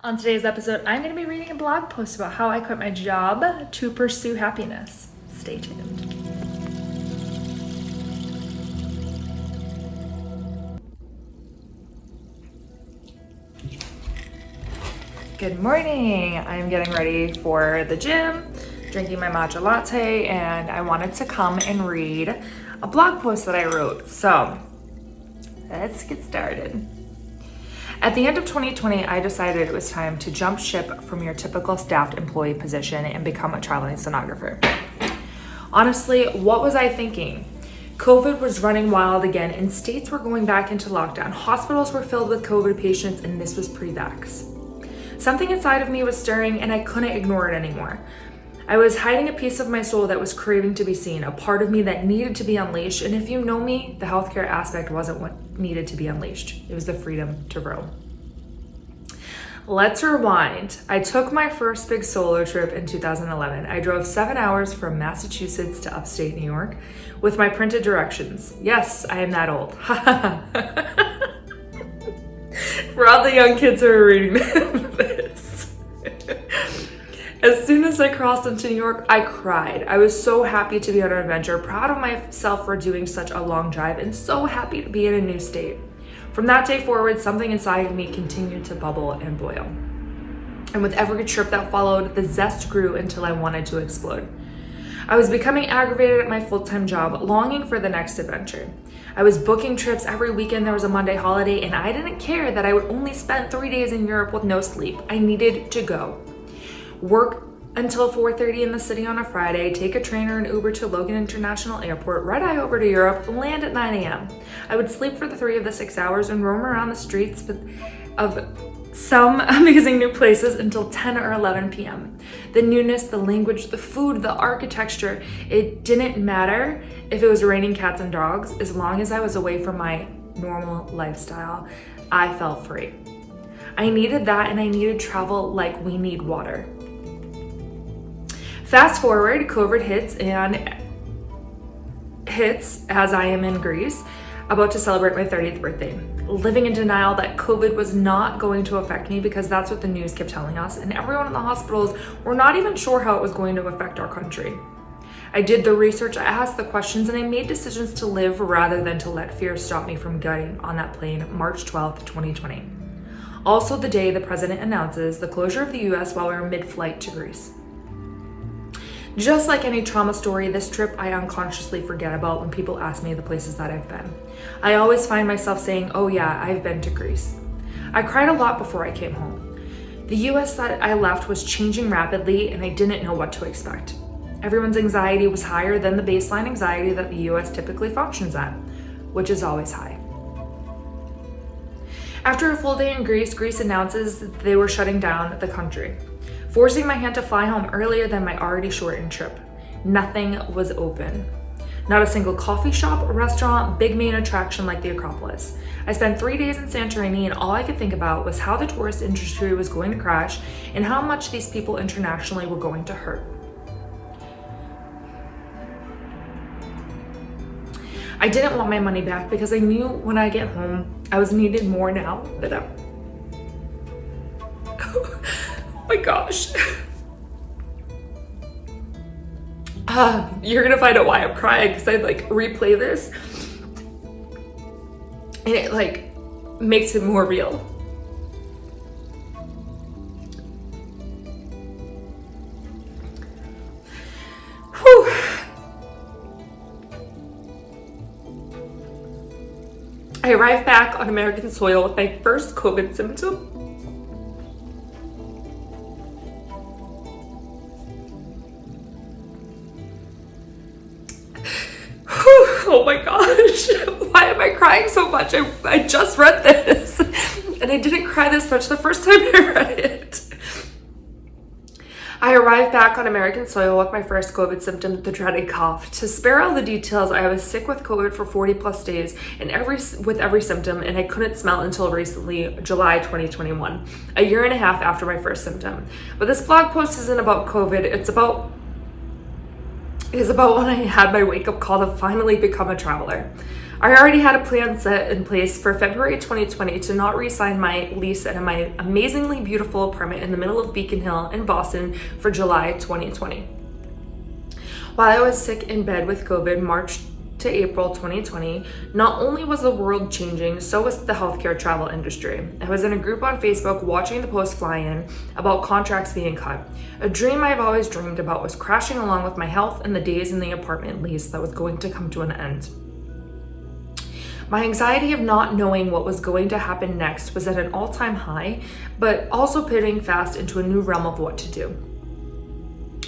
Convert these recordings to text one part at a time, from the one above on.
On today's episode, I'm going to be reading a blog post about how I quit my job to pursue happiness. Stay tuned. Good morning. I'm getting ready for the gym, drinking my matcha latte, and I wanted to come and read a blog post that I wrote. So, let's get started. At the end of 2020, I decided it was time to jump ship from your typical staffed employee position and become a traveling stenographer. Honestly, what was I thinking? COVID was running wild again and states were going back into lockdown. Hospitals were filled with COVID patients and this was pre-vax. Something inside of me was stirring and I couldn't ignore it anymore. I was hiding a piece of my soul that was craving to be seen, a part of me that needed to be unleashed. And if you know me, the healthcare aspect wasn't what needed to be unleashed. It was the freedom to roam. Let's rewind. I took my first big solo trip in 2011. I drove 7 hours from Massachusetts to upstate New York with my printed directions. Yes, I am that old. For all the young kids who are reading this. As soon as I crossed into New York, I cried. I was so happy to be on an adventure, proud of myself for doing such a long drive, and so happy to be in a new state. From that day forward, something inside of me continued to bubble and boil. And with every trip that followed, the zest grew until I wanted to explode. I was becoming aggravated at my full-time job, longing for the next adventure. I was booking trips every weekend there was a Monday holiday, and I didn't care that I would only spend 3 days in Europe with no sleep. I needed to go. Work until 4:30 in the city on a Friday, take a train or an Uber to Logan International Airport, red-eye over to Europe, land at 9 a.m. I would sleep for the 3 of the 6 hours and roam around the streets of some amazing new places until 10 or 11 p.m. The newness, the language, the food, the architecture, it didn't matter if it was raining cats and dogs. As long as I was away from my normal lifestyle, I felt free. I needed that, and I needed travel like we need water. Fast forward, COVID hits as I am in Greece, about to celebrate my 30th birthday. Living in denial that COVID was not going to affect me because that's what the news kept telling us, and everyone in the hospitals were not even sure how it was going to affect our country. I did the research, I asked the questions, and I made decisions to live rather than to let fear stop me from getting on that plane March 12th, 2020. Also the day the president announces the closure of the US while we were mid-flight to Greece. Just like any trauma story, this trip I unconsciously forget about when people ask me the places that I've been. I always find myself saying, oh yeah, I've been to Greece. I cried a lot before I came home. The US that I left was changing rapidly and I didn't know what to expect. Everyone's anxiety was higher than the baseline anxiety that the US typically functions at, which is always high. After a full day in Greece, Greece announces that they were shutting down the country, forcing my hand to fly home earlier than my already shortened trip. Nothing was open. Not a single coffee shop, restaurant, big main attraction like the Acropolis. I spent 3 days in Santorini and all I could think about was how the tourist industry was going to crash and how much these people internationally were going to hurt. I didn't want my money back because I knew when I get home, I was needed more now than ever. Oh my gosh. You're gonna find out why I'm crying because I replay this and it makes it more real. Whew. I arrived back on American soil with my first COVID symptom. Oh my gosh, why am I crying so much? I just read this and I didn't cry this much the first time I read it. I arrived back on American soil with my first COVID symptom, the dreaded cough. To spare all the details, I was sick with COVID for 40 plus days and with every symptom, and I couldn't smell until recently, July 2021, a year and a half after my first symptom. But this blog post isn't about COVID, it's about when I had my wake-up call to finally become a traveler. I already had a plan set in place for February 2020 to not re-sign my lease at my amazingly beautiful apartment in the middle of Beacon Hill in Boston for July 2020. While I was sick in bed with COVID March to April 2020, not only was the world changing, so was the healthcare travel industry. I was in a group on Facebook watching the post fly in about contracts being cut. A dream I've always dreamed about was crashing along with my health and the days in the apartment lease that was going to come to an end. My anxiety of not knowing what was going to happen next was at an all-time high, but also pivoting fast into a new realm of what to do.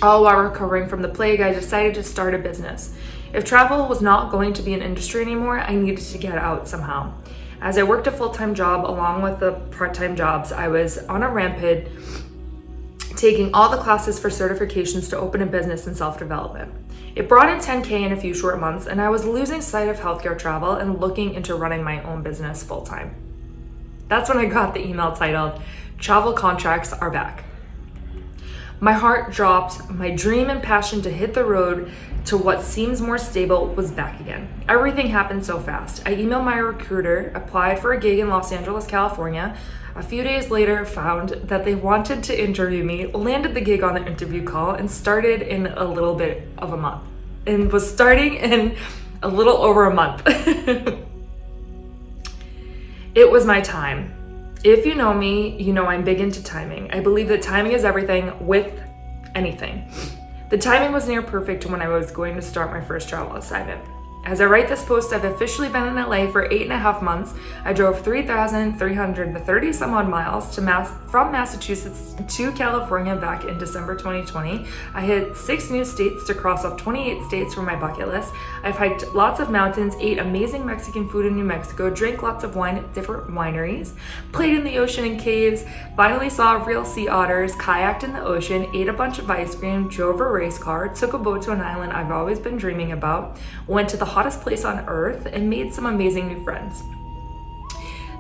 All while recovering from the plague, I decided to start a business. If travel was not going to be an industry anymore, I needed to get out somehow. As I worked a full-time job along with the part-time jobs, I was on a rampage, taking all the classes for certifications to open a business in self-development. It brought in $10K in a few short months, and I was losing sight of healthcare travel and looking into running my own business full-time. That's when I got the email titled, "Travel Contracts Are Back." My heart dropped. My dream and passion to hit the road to what seems more stable was back again. Everything happened so fast. I emailed my recruiter, applied for a gig in Los Angeles, California. A few days later, found that they wanted to interview me, landed the gig on the interview call, and started in a little bit of a month. And was starting in a little over a month. It was my time. If you know me, you know I'm big into timing. I believe that timing is everything with anything. The timing was near perfect when I was going to start my first travel assignment. As I write this post, I've officially been in LA for 8.5 months. I drove 3,330 some odd miles from Massachusetts to California back in December 2020. I hit 6 new states to cross off 28 states from my bucket list. I've hiked lots of mountains, ate amazing Mexican food in New Mexico, drank lots of wine at different wineries, played in the ocean and caves, finally saw real sea otters, kayaked in the ocean, ate a bunch of ice cream, drove a race car, took a boat to an island I've always been dreaming about, went to the hottest place on earth, and made some amazing new friends.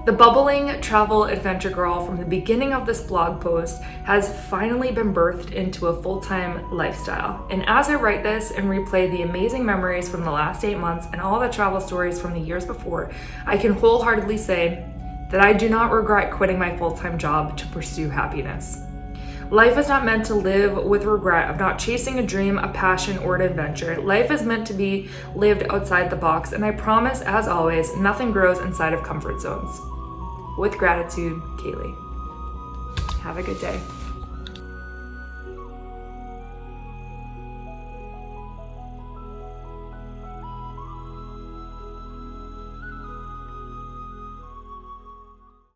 The bubbling travel adventure girl from the beginning of this blog post has finally been birthed into a full-time lifestyle. And as I write this and replay the amazing memories from the last 8 months and all the travel stories from the years before, I can wholeheartedly say that I do not regret quitting my full-time job to pursue happiness. Life is not meant to live with regret of not chasing a dream, a passion, or an adventure. Life is meant to be lived outside the box, and I promise, as always, nothing grows inside of comfort zones. With gratitude, Kaylee. Have a good day.